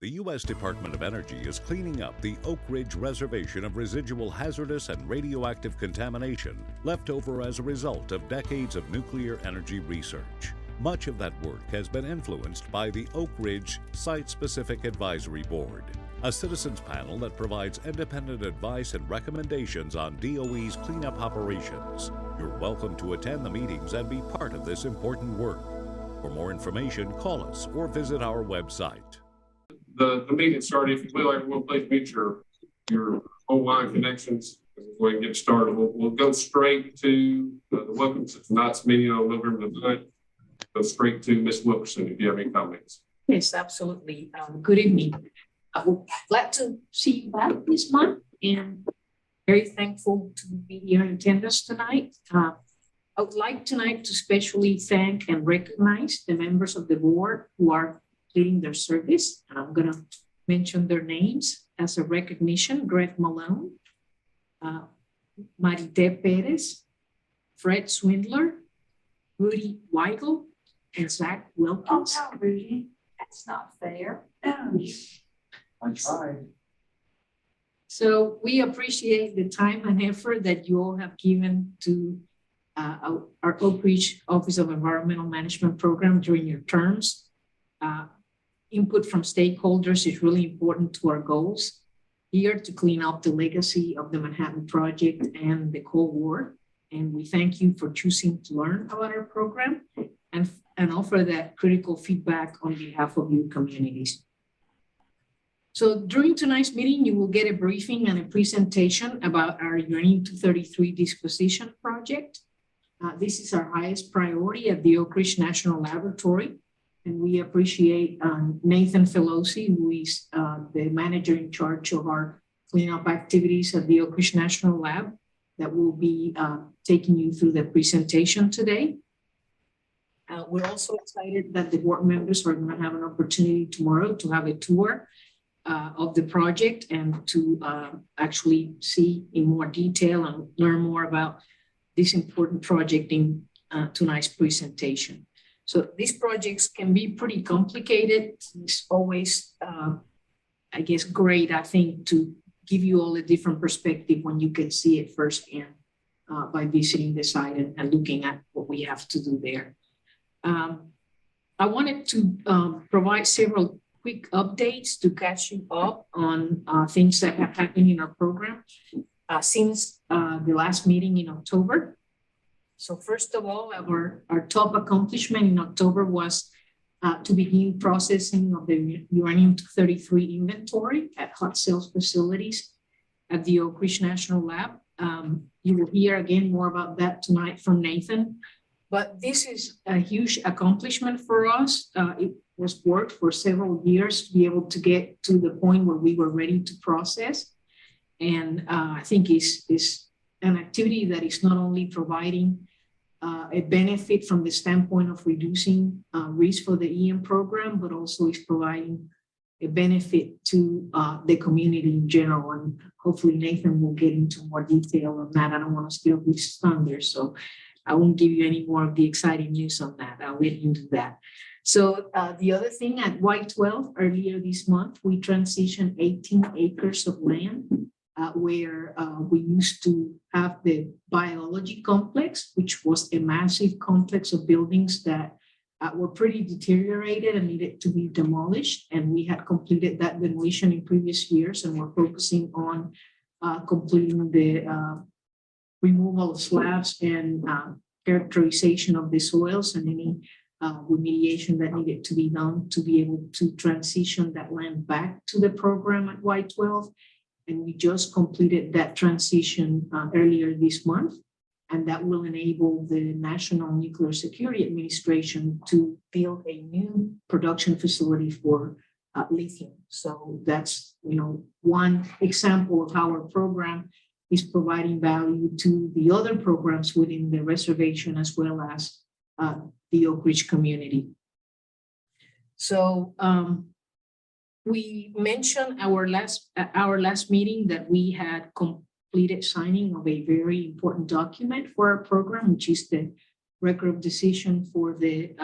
The U.S. Department of Energy is cleaning up the Oak Ridge Reservation of residual hazardous and radioactive contamination left over as a result of decades of nuclear energy research. Much of that work has been influenced by the Oak Ridge Site-Specific Advisory Board, a citizens panel that provides independent advice and recommendations on DOE's cleanup operations. You're welcome to attend the meetings and be part of this important work. For more information, call us or visit our website. The meeting started. If you will, everyone, please mute your phone line connections. We'll go ahead and get started. We'll go straight to the welcome to tonight's meeting on November the 9th. Go straight to Ms. Wilkerson if you have any comments. Yes, absolutely. Good evening. Glad to see you back this month and very thankful to be here in attendance tonight. I would like tonight to especially thank and recognize the members of the board who are completing their service. And I'm going to mention their names as a recognition: Greg Malone, Marite Perez, Fred Swindler, Rudy Weigel, and Zach Wilkins. Oh, no, Rudy, that's not fair. I tried. So we appreciate the time and effort that you all have given to our Oak Ridge Office of Environmental Management program during your terms. Input from stakeholders is really important to our goals here to clean up the legacy of the Manhattan Project and the Cold War. And we thank you for choosing to learn about our program and offer that critical feedback on behalf of your communities. So during tonight's meeting, you will get a briefing and a presentation about our U-233 disposition project. This is our highest priority at the Oak Ridge National Laboratory. And we appreciate Nathan Filosi, who is the manager in charge of our cleanup activities at the Oak Ridge National Lab, that will be taking you through the presentation today. We're also excited that the board members are going to have an opportunity tomorrow to have a tour of the project and to actually see in more detail and learn more about this important project in tonight's presentation. So these projects can be pretty complicated. It's always, I guess, great, I think, to give you all a different perspective when you can see it firsthand by visiting the site and looking at what we have to do there. I wanted to provide several quick updates to catch you up on things that have happened in our program since the last meeting in October. So first of all, our top accomplishment in October was to begin processing of the uranium-233 inventory at hot cells facilities at the Oak Ridge National Lab. You will hear again more about that tonight from Nathan. But this is a huge accomplishment for us. It was work for several years to be able to get to the point where we were ready to process. And I think it's an activity that is not only providing a benefit from the standpoint of reducing risk for the EM program, but also is providing a benefit to the community in general. And hopefully Nathan will get into more detail on that. I don't want to steal his thunder, so I won't give you any more of the exciting news on that. I'll let you do that. So the other thing, at Y12 earlier this month, we transitioned 18 acres of land where we used to have the biology complex, which was a massive complex of buildings that were pretty deteriorated and needed to be demolished. And we had completed that demolition in previous years, and we're focusing on completing the removal of slabs and characterization of the soils and any remediation that needed to be done to be able to transition that land back to the program at Y12. And we just completed that transition earlier this month. And that will enable the National Nuclear Security Administration to build a new production facility for lithium. So that's, one example of how our program is providing value to the other programs within the reservation, as well as the Oak Ridge community. So we mentioned our last meeting that we had completed signing of a very important document for our program, which is the record of decision for the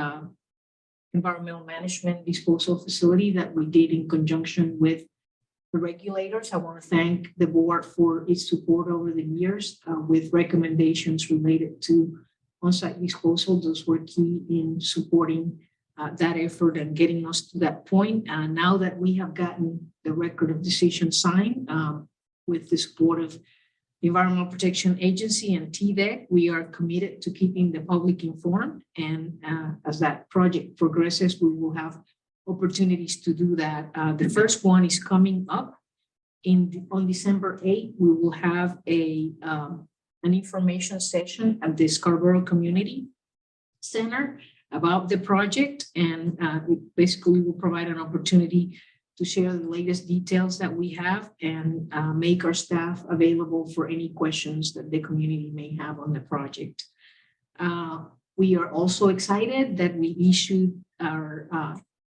environmental management disposal facility that we did in conjunction with the regulators. I want to thank the board for its support over the years with recommendations related to on-site disposal. Those were key in supporting that effort and getting us to that point. Now that we have gotten the record of decision signed with the support of the Environmental Protection Agency and TDEC, we are committed to keeping the public informed. And as that project progresses, we will have opportunities to do that. The first one is coming up on December 8th. We will have an information session at the Scarborough Community Center about the project, and it basically will provide an opportunity to share the latest details that we have and make our staff available for any questions that the community may have on the project. We are also excited that we issued our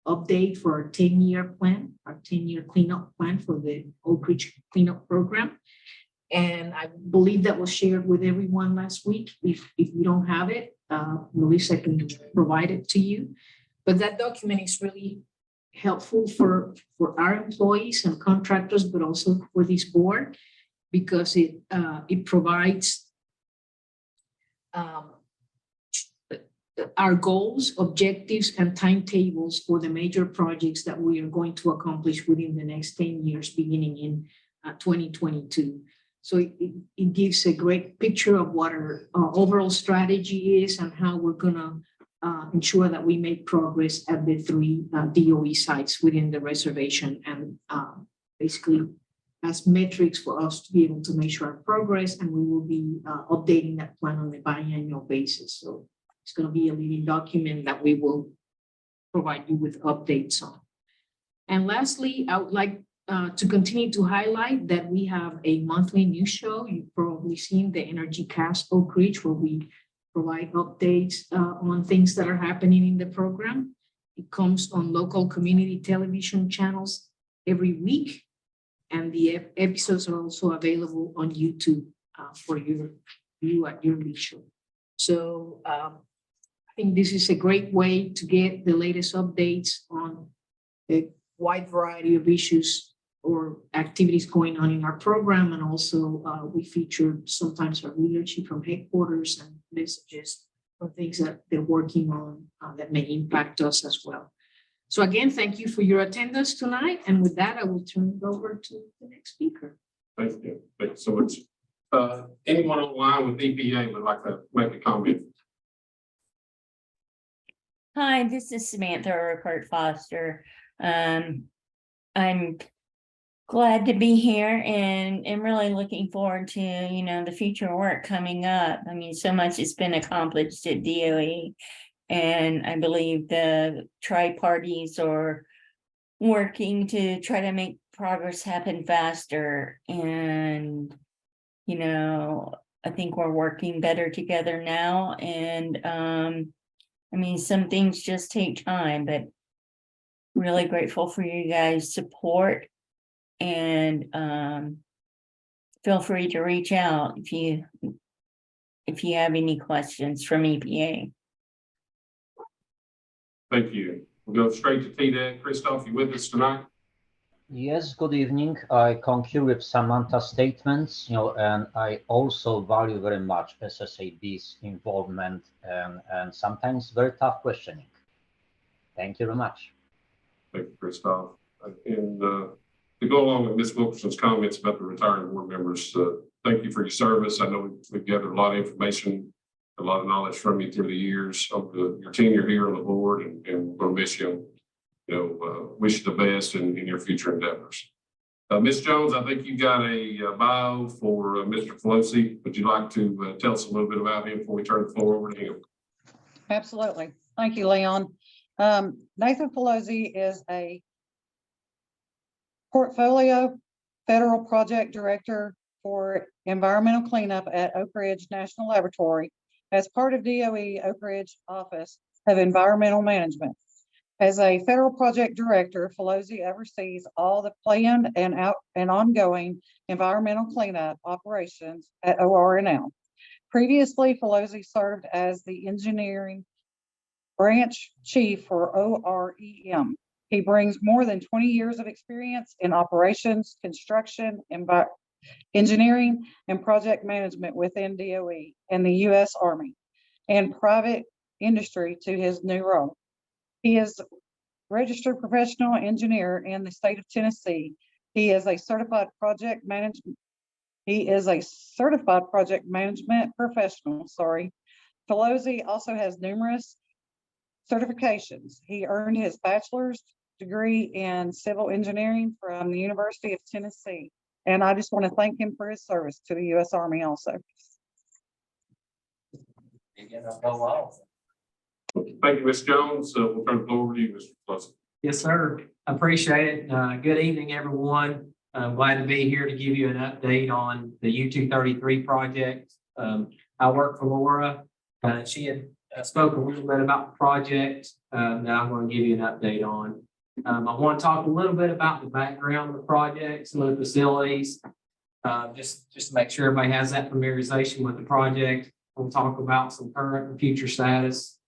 update for our 10-year plan, our 10-year cleanup plan for the Oak Ridge cleanup program. And I believe that was shared with everyone last week. If you don't have it, Melissa can provide it to you. But that document is really helpful for our employees and contractors, but also for this board, because it provides our goals, objectives, and timetables for the major projects that we are going to accomplish within the next 10 years, beginning in 2022. So it gives a great picture of what our overall strategy is and how we're going to ensure that we make progress at the 3 DOE sites within the reservation, and basically as metrics for us to be able to measure our progress. And we will be updating that plan on a biannual basis. So it's going to be a living document that we will provide you with updates on. And lastly, I would like to continue to highlight that we have a monthly news show. You've probably seen the Energy Cast Oak Ridge, where we provide updates on things that are happening in the program. It comes on local community television channels every week, and the episodes are also available on YouTube for your view at your leisure. So I think this is a great way to get the latest updates on a wide variety of issues or activities going on in our program. And also we feature sometimes our leadership from headquarters and messages or things that they're working on that may impact us as well. So again, thank you for your attendance tonight. And with that, I will turn it over to the next speaker. Thank you. Thank you so much. Anyone online with EPA would like to make a comment? Hi, this is Samantha Urquhart Foster. I'm glad to be here and am really looking forward to, the future work coming up. I mean, so much has been accomplished at DOE, and I believe the tri-parties are working to try to make progress happen faster. And, I think we're working better together now. And, I mean, some things just take time, but really grateful for you guys' support. And feel free to reach out if you have any questions from EPA. Thank you. We'll go straight to TDEC. Christoph, you with us tonight? Yes, good evening. I concur with Samantha's statements, and I also value very much SSAB's involvement and sometimes very tough questioning. Thank you very much. Thank you, Christoph. And to go along with Ms. Wilkerson's comments about the retiring board members, thank you for your service. I know we've gathered a lot of information, a lot of knowledge from you through the years of your tenure here on the board, and we're going to miss you. Wish you the best in your future endeavors. Ms. Jones, I think you got a bio for Mr. Pelosi. Would you like to tell us a little bit about him before we turn the floor over to him? Absolutely. Thank you, Leon. Nathan Pelosi is a portfolio federal project director for environmental cleanup at Oak Ridge National Laboratory as part of DOE Oak Ridge Office of Environmental Management. As a federal project director, Pelosi oversees all the planned and ongoing environmental cleanup operations at ORNL. Previously, Pelosi served as the engineering Branch Chief for OREM. He brings more than 20 years of experience in operations, construction, engineering, and project management within DOE and the U.S. Army and private industry to his new role. He is a registered professional engineer in the state of Tennessee. He is a certified project management. He is a certified project management professional. Pelosi also has numerous certifications. He earned his bachelor's degree in civil engineering from the University of Tennessee. And I just want to thank him for his service to the U.S. Army also. Thank you, Ms. Jones. We'll turn it over to you, Mr. Pleasant. Yes, sir. Appreciate it. Good evening, everyone. I'm glad to be here to give you an update on the U-233 project. I work for Laura. She had spoke a little bit about the project that I'm going to give you an update on. I want to talk a little bit about the background of the project, some of the facilities, just to make sure everybody has that familiarization with the project. We'll talk about some current and future status,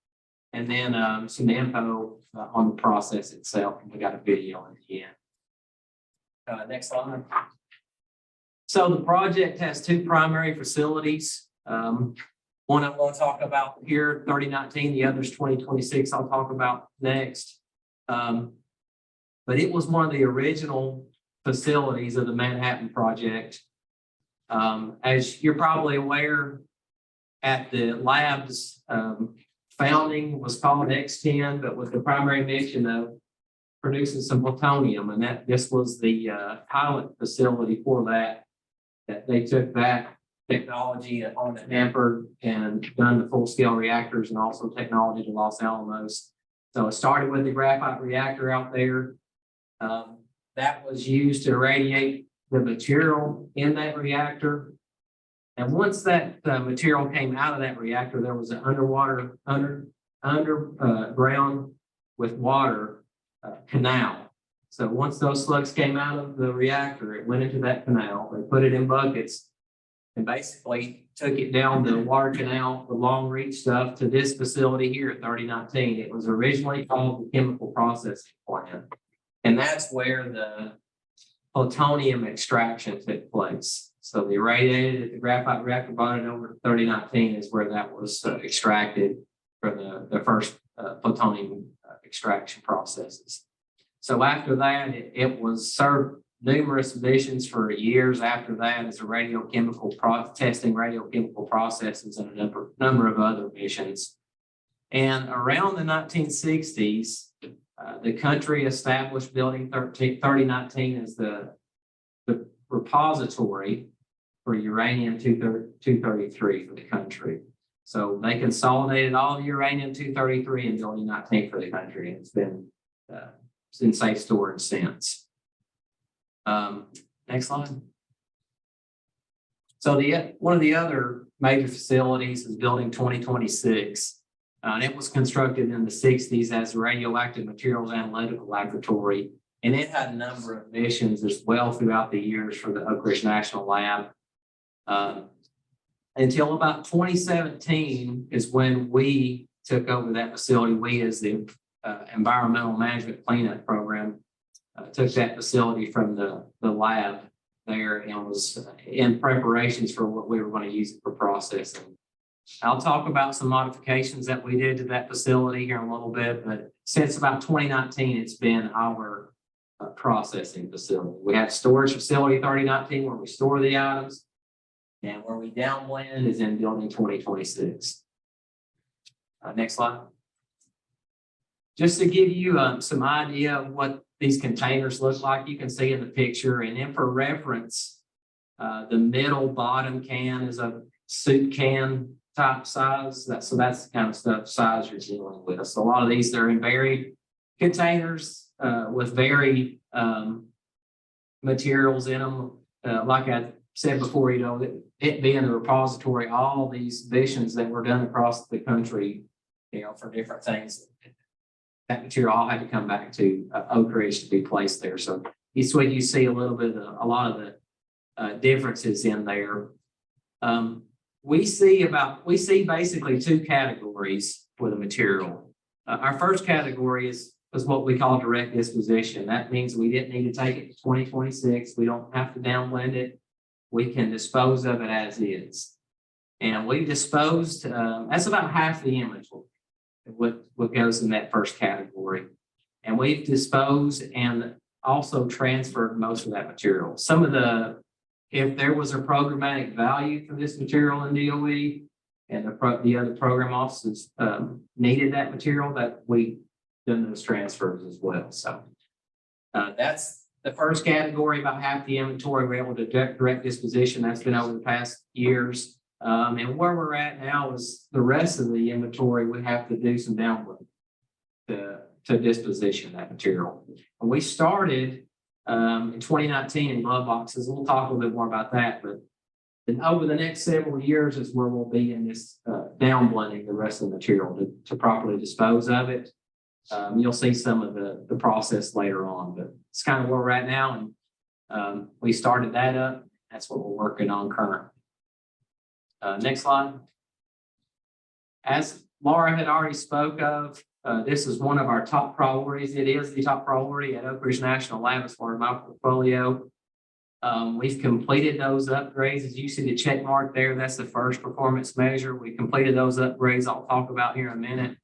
and then some info on the process itself. We got a video at the end. Next slide. So the project has two primary facilities. One I'm going to talk about here, 3019, the other's 2026 I'll talk about next. But it was one of the original facilities of the Manhattan Project. As you're probably aware, at the lab's founding was called X10, but with the primary mission of producing some plutonium, and this was the pilot facility for that they took that technology on at Hanford and done the full-scale reactors and also technology to Los Alamos. So it started with the graphite reactor out there. That was used to irradiate the material in that reactor. And once that material came out of that reactor, there was an underground with water canal. So once those slugs came out of the reactor, it went into that canal. They put it in buckets and basically took it down the water canal, the long reach stuff, to this facility here at 3019. It was originally called the chemical processing plant. And that's where the plutonium extraction took place. So they irradiated it, the graphite reactor, brought it over to 3019 is where that was extracted for the first plutonium extraction processes. So after that, it was served numerous missions for years after that as a testing radiochemical processes and a number of other missions. And around the 1960s, the country established Building 3019 as the repository for uranium-233 for the country. So they consolidated all of uranium-233 in Building 19 for the country. And it's been in safe storage since. Next slide. So one of the other major facilities is Building 2026. And it was constructed in the 60s as a radioactive materials analytical laboratory. And it had a number of missions as well throughout the years for the Oak Ridge National Lab. Until about 2017 is when we took over that facility. We, as the Environmental Management Cleanup Program, took that facility from the lab there and was in preparations for what we were going to use it for processing. I'll talk about some modifications that we did to that facility here in a little bit, but since about 2019, it's been our processing facility. We have storage facility 3019 where we store the items, and where we downblend is in Building 2026. Next slide. Just to give you some idea of what these containers look like, you can see in the picture, and then for reference, the middle bottom can is a soup can type size. So that's the kind of size you're dealing with. So a lot of these, they're in varied containers with varied materials in them. Like I said before, it being the repository, all these missions that were done across the country, for different things, that material all had to come back to Oak Ridge to be placed there. So it's what you see a lot of the differences in there. We see basically two categories for the material. Our first category is what we call direct disposition. That means we didn't need to take it to 2026. We don't have to downblend it. We can dispose of it as is. And we disposed, that's about half the inventory, what goes in that first category. And we've disposed and also transferred most of that material. If there was a programmatic value for this material in DOE and the other program offices needed that material, that we done those transfers as well. So that's the first category, about half the inventory we're able to direct disposition. That's been over the past years. And where we're at now is the rest of the inventory, we have to do some download to disposition that material. And we started in 2019 in glove boxes. We'll talk a little bit more about that, but over the next several years is where we'll be in this downblending the rest of the material to properly dispose of it. You'll see some of the process later on, but it's kind of where we're at now. And we started that up. That's what we're working on currently. Next slide. As Laura had already spoke of, this is one of our top priorities. It is the top priority at Oak Ridge National Lab as far as my portfolio. We've completed those upgrades. As you see the check mark there, that's the first performance measure. We completed those upgrades I'll talk about here in a minute.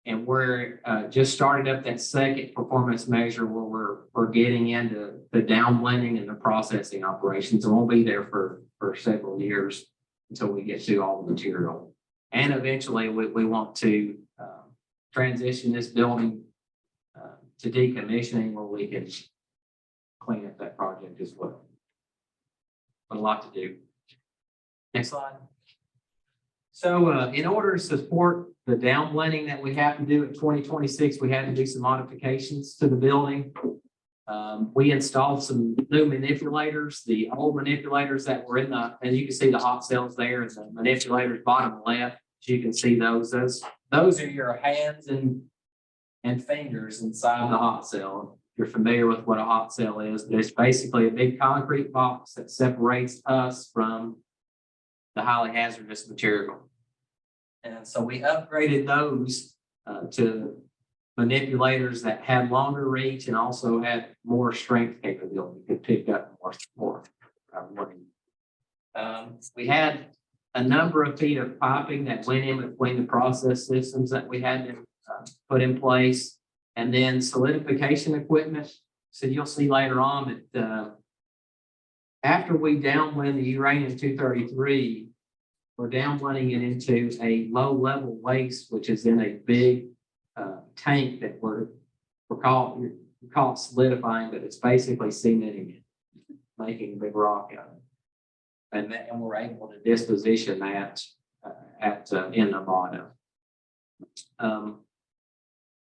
And we're just started up that second performance measure where we're getting into the downblending and the processing operations. And we'll be there for several years until we get to all the material. And eventually we want to transition this building to decommissioning where we can clean up that project as well. But a lot to do. Next slide. So in order to support the downblending that we have to do in 2026, we had to do some modifications to the building. We installed some new manipulators. The old manipulators that were in and you can see the hot cells there, and the manipulators bottom left. You can see those are your hands and fingers inside the hot cell. If you're familiar with what a hot cell is, but it's basically a big concrete box that separates us from the highly hazardous material. And so we upgraded those to manipulators that had longer reach and also had more strength capability, could pick up more. We had a number of feet of piping that went in between the process systems that we had to put in place, and then solidification equipment. So you'll see later on that after we downblend the uranium-233, we're downblending it into a low-level waste, which is in a big tank that we call it solidifying, but it's basically cementing it, making a big rock out of it. And we're able to disposition that in Nevada.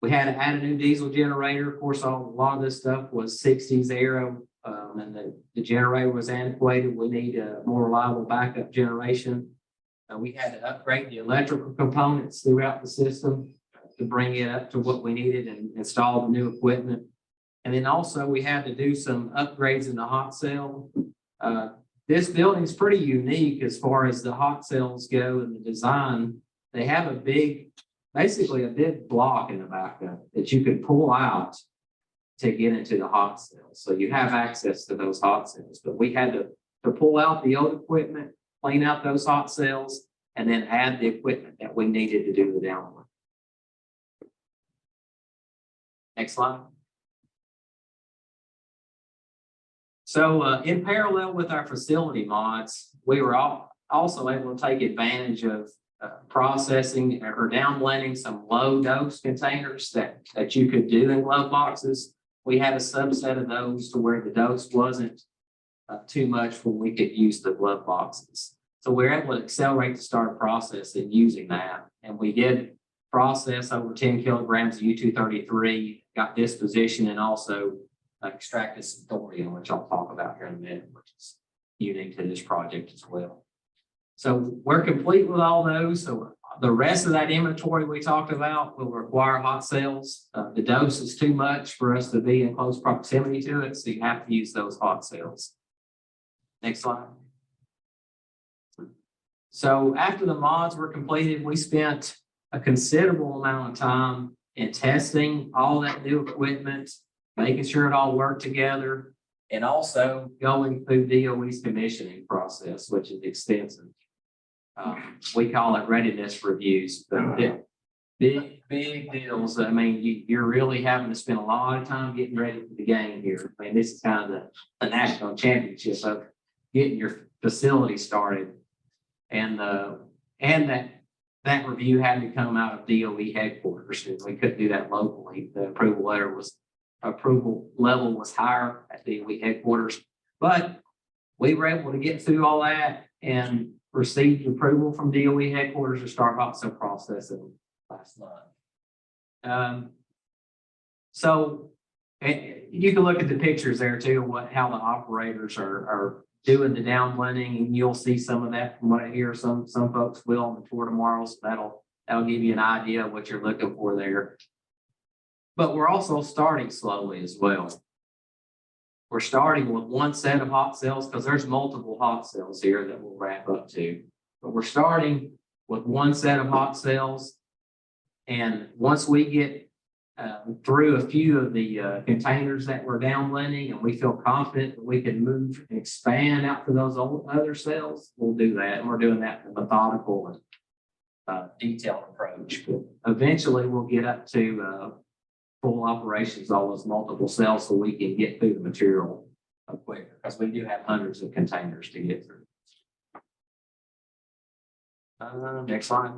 We had to add a new diesel generator. Of course, a lot of this stuff was 60s era, and the generator was antiquated. We need a more reliable backup generation. We had to upgrade the electrical components throughout the system to bring it up to what we needed and install the new equipment. And then also we had to do some upgrades in the hot cell. This building is pretty unique as far as the hot cells go and the design. They have basically a big block in the back of it that you could pull out to get into the hot cells. So you have access to those hot cells, but we had to pull out the old equipment, clean out those hot cells, and then add the equipment that we needed to do the download. Next slide. So in parallel with our facility mods, we were also able to take advantage of processing or downblending some low dose containers that you could do in glove boxes. We had a subset of those to where the dose wasn't too much when we could use the glove boxes. So we're able to accelerate the start process in using that. And we did process over 10 kilograms of U-233, got disposition, and also extracted some thorium, which I'll talk about here in a minute, which is unique to this project as well. So we're complete with all those. So the rest of that inventory we talked about will require hot cells. The dose is too much for us to be in close proximity to it, so you have to use those hot cells. Next slide. So after the mods were completed, we spent a considerable amount of time in testing all that new equipment, making sure it all worked together, and also going through DOE's commissioning process, which is extensive. We call it readiness reviews, but big deals. I mean, you're really having to spend a lot of time getting ready for the game here. I mean, this is kind of the national championship of getting your facility started. And that review had to come out of DOE headquarters. We couldn't do that locally. The approval level was higher at DOE headquarters, but we were able to get through all that and received approval from DOE headquarters to start hot cell processing last month. So you can look at the pictures there too, how the operators are doing the downblending, and you'll see some of that from what I hear. Some folks will on the tour tomorrow, so that'll give you an idea of what you're looking for there. But we're also starting slowly as well. We're starting with one set of hot cells because there's multiple hot cells here that we'll wrap up to. But we're starting with one set of hot cells. And once we get through a few of the containers that we're downblending and we feel confident that we can move and expand out to those other cells, we'll do that. And we're doing that in a methodical and detailed approach. But eventually we'll get up to full operations, all those multiple cells, so we can get through the material quicker, because we do have hundreds of containers to get through. Next slide.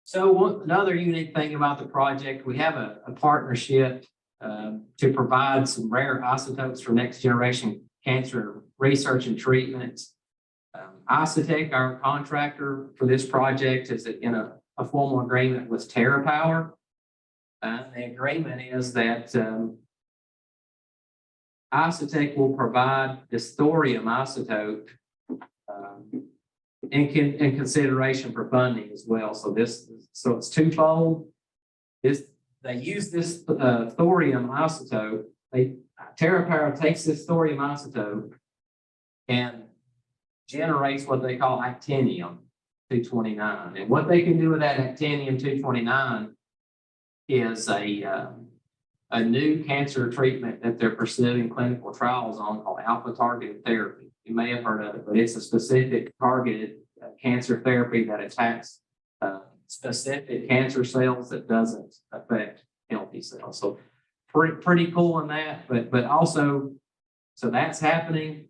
So another unique thing about the project, we have a partnership to provide some rare isotopes for next generation cancer research and treatment. Isotech, our contractor for this project, is in a formal agreement with TerraPower. The agreement is that Isotech will provide this thorium isotope in consideration for funding as well. So it's twofold. They use this thorium isotope. TerraPower takes this thorium isotope and generates what they call actinium-229. And what they can do with that actinium-229 is a new cancer treatment that they're pursuing clinical trials on called alpha targeted therapy. You may have heard of it, but it's a specific targeted cancer therapy that attacks specific cancer cells that doesn't affect healthy cells. So pretty cool in that, but also, so that's happening,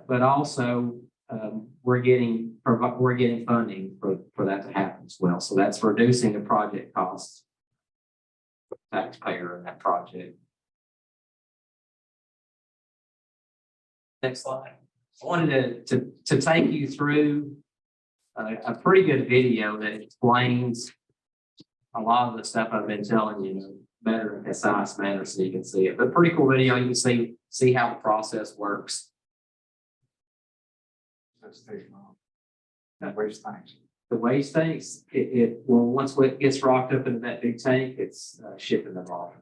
but also we're getting funding for that to happen as well. So that's reducing the project costs. Taxpayer in that project. Next slide. I wanted to take you through a pretty good video that explains a lot of the stuff I've been telling you better in concise manner so you can see it. But pretty cool video. You can see how the process works. That waste tanks. The waste tanks, well, once it gets rocked up into that big tank, it's shipping them off.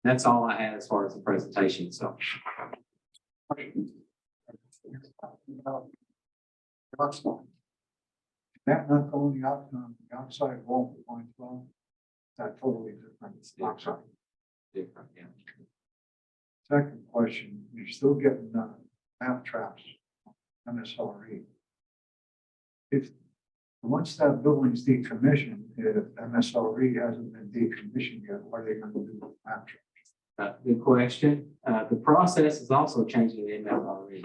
That's all I had as far as the presentation. So, That not going out on the outside wall for point 12, that totally different. It's outside. Different, yeah. Second question, you're still getting map traps, MSRE. If once that building's decommissioned, if MSRE hasn't been decommissioned yet, what are they going to do with map traps? Good question. The process is also changing in MSRE.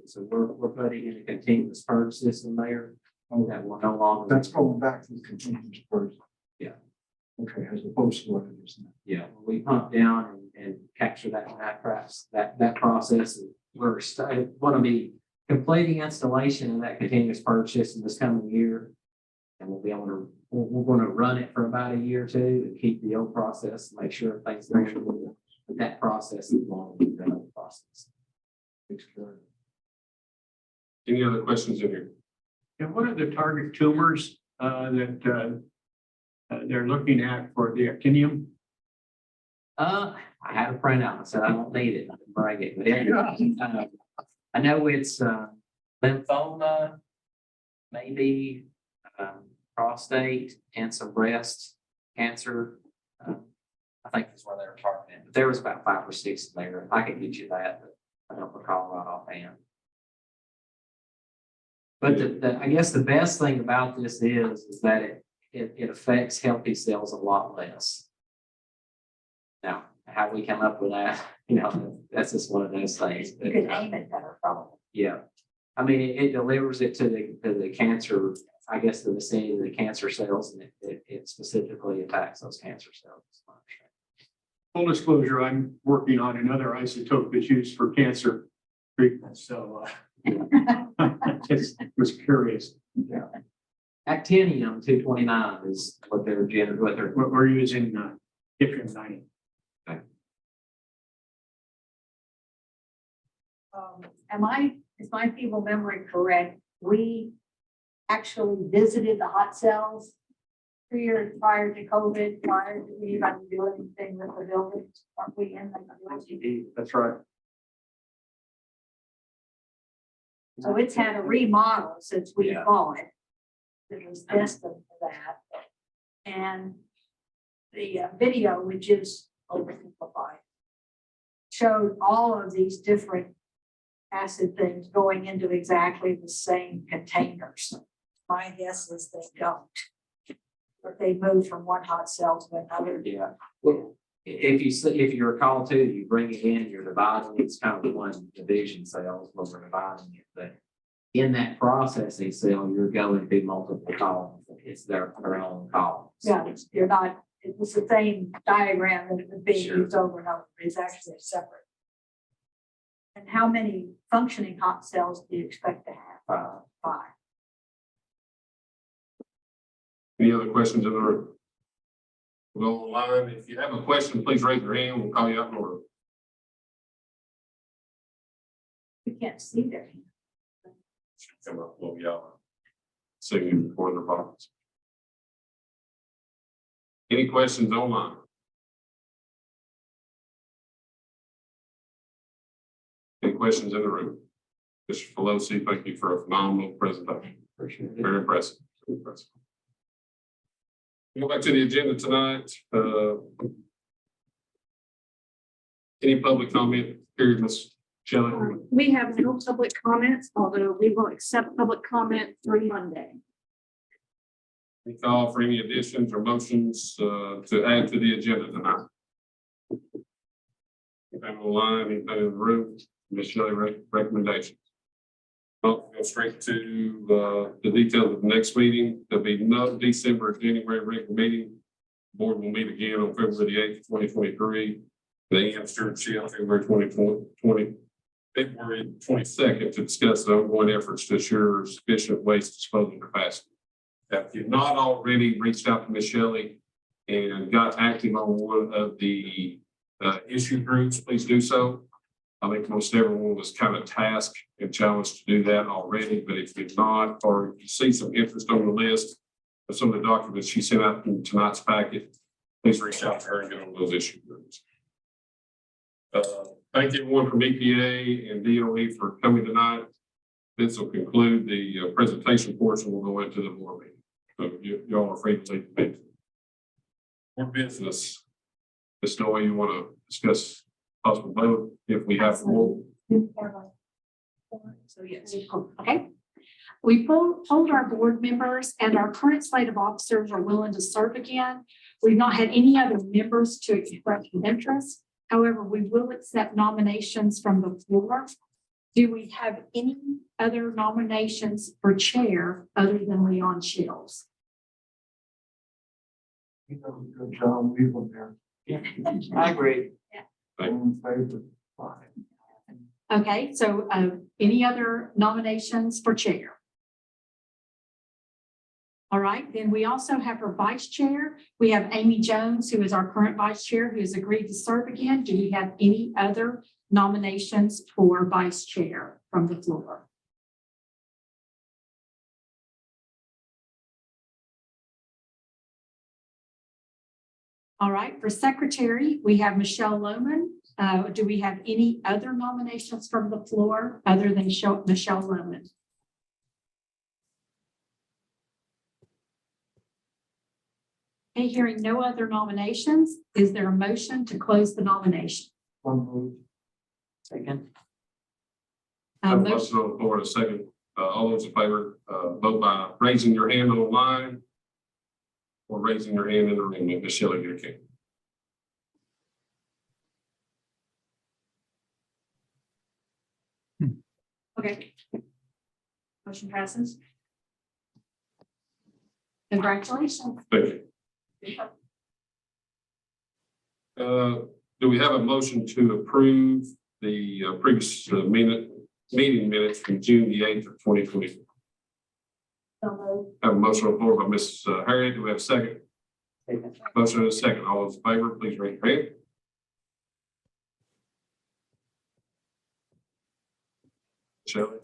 So we're putting in a continuous purge system there that will no longer. That's going back to the continuous purge. Yeah. Okay, as opposed to what it is now. Yeah, we pump down and capture that map traps, that process. We're going to be completing installation of that continuous purge system this coming year. And we'll be able to, we're going to run it for about a year or two and keep the old process, make sure things going good. But that process is long done process. Any other questions in here? And what are the target tumors that they're looking at for the actinium? I had a printout. I said I don't need it. I can bring it. But I know it's lymphoma, maybe prostate and some breast cancer. I think that's where they were targeting, but there was about 5 or 6 in there. I can get you that, but I don't recall right offhand. But I guess the best thing about this is that it affects healthy cells a lot less. Now, how we come up with that, that's just one of those things. You But, could aim it better, probably. yeah, I mean, it delivers it to the cancer, I guess, the vicinity of the cancer cells, and it specifically attacks those cancer cells. Full disclosure, I'm working on another isotope that's used for cancer treatment, so I just was curious. Yeah. Actinium-229 is what they're We're using yttrium-90. Is my feeble memory correct? We actually visited the hot cells 3 years prior to COVID, prior to anybody do anything with the buildings. Aren't we in the building? That's right. So it's had a remodel since we Yeah. bought it. It was destined for that. And the video, which is oversimplified, showed all of these different acid things going into exactly the same containers. My guess is they don't. But they move from one hot cell to another. Yeah, well, if you recall too, you bring it in, you're dividing, it's kind of one division cells where we're dividing it, but in that processing cell, you're going through multiple columns. It's their own columns. Yeah, you're not, it was the same diagram that it would be Sure. used over and over. It's actually separate. And how many functioning hot cells do you expect to have? 5. Any other questions in the room? We'll go online. If you have a question, please raise your hand. We'll call you out in order. We can't see their hand. Come up, we'll yell. Singing before the box. Any questions online? Any questions in the room? Mr. Pelosi, thank you for a phenomenal presentation. Appreciate it. Very impressive. Very impressive. Go back to the agenda tonight. Any public comment period, Ms. Shelley? We have no public comments, although we will accept public comment through Monday. Any call for any additions or motions to add to the agenda tonight? Anything online, anything in the room? Ms. Shelley, recommendations? Well, go straight to the details of the next meeting. There'll be no December or January regular meeting. Board will meet again on February the 8th, 2023. The EM stewardship, February 2020. February 22nd to discuss the ongoing efforts to assure sufficient waste disposal capacity. If you've not already reached out to Ms. Shelley and got active on one of the issue groups, please do so. I think most everyone was kind of tasked and challenged to do that already, but if you've not, or you see some interest on the list of some of the documents she sent out in tonight's packet, please reach out to her and get on those issue groups. Thank everyone from EPA and DOE for coming tonight. This will conclude the presentation portion. We'll go into the board meeting. So y'all are free to leave the meeting. More business. Ms. Noe, you want to discuss possible vote if we have one? So yes. Okay. We polled our board members and our current slate of officers are willing to serve again. We've not had any other members to express interest. However, we will accept nominations from the floor. Do we have any other nominations for chair other than Leon Shields? You know, good job, leave them there. I agree. All in favor? Fine. Okay, so any other nominations for chair? All right, then we also have our vice chair. We have Amy Jones, who is our current vice chair, who has agreed to serve again. Do we have any other nominations for vice chair from the floor? All right, for secretary, we have Michelle Lohman. Do we have any other nominations from the floor other than Michelle Lohman? Okay, hearing no other nominations, is there a motion to close the nomination? Second. Have a Motion- motion on the floor in a second. All those in favor, vote by raising your hand online or raising your hand in the room. Ms. Shelley, you can. Okay. Motion passes. Congratulations. Thank you. Do we have a motion to approve the previous meeting minutes from June the 8th of 2020? Have a motion on the floor by Ms. Harriet. Do we have a second? Motion and a second. All those in favor, please raise your hand. Shelley,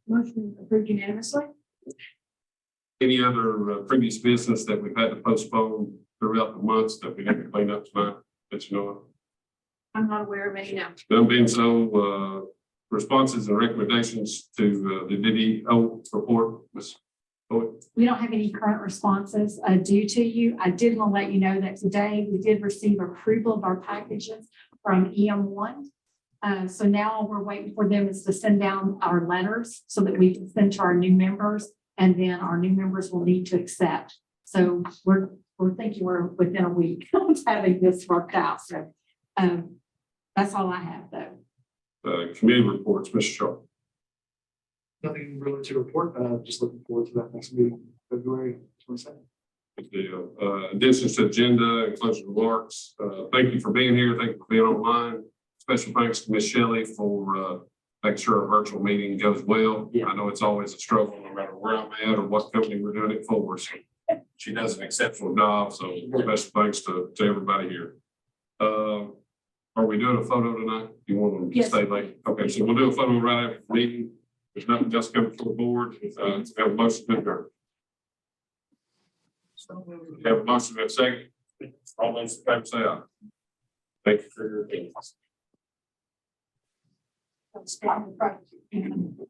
Motion approved unanimously. any other previous business that we've had to postpone throughout the months that we have to clean up tonight that you know of? I'm not aware of any now. None being so, responses and recommendations to the DDO report, Ms. Boyd. We don't have any current responses due to you. I did want to let you know that today we did receive approval of our packages from EM1. So now all we're waiting for them is to send down our letters so that we can send to our new members, and then our new members will need to accept. So we're thinking we're within a week of having this worked out. So that's all I have though. Committee reports, Mr. Shaw. Nothing really to report. Just looking forward to that next meeting, February 22nd. The additions to agenda and closing remarks. Thank you for being here. Thank you for being online. Special thanks to Ms. Shelley for making sure our virtual meeting goes well. Yeah. I know it's always a struggle, no matter where I'm at or what company we're doing it for. So she does an exceptional job. So special thanks to everybody here. Are we doing a photo tonight? You want them to Yes. stay late? Okay, so we'll do a photo right after the meeting. There's nothing else coming to the board. We have a motion to adjourn. We have a motion in a second. All those in favor say aye. Thank you for your attendance. Stand in front of you.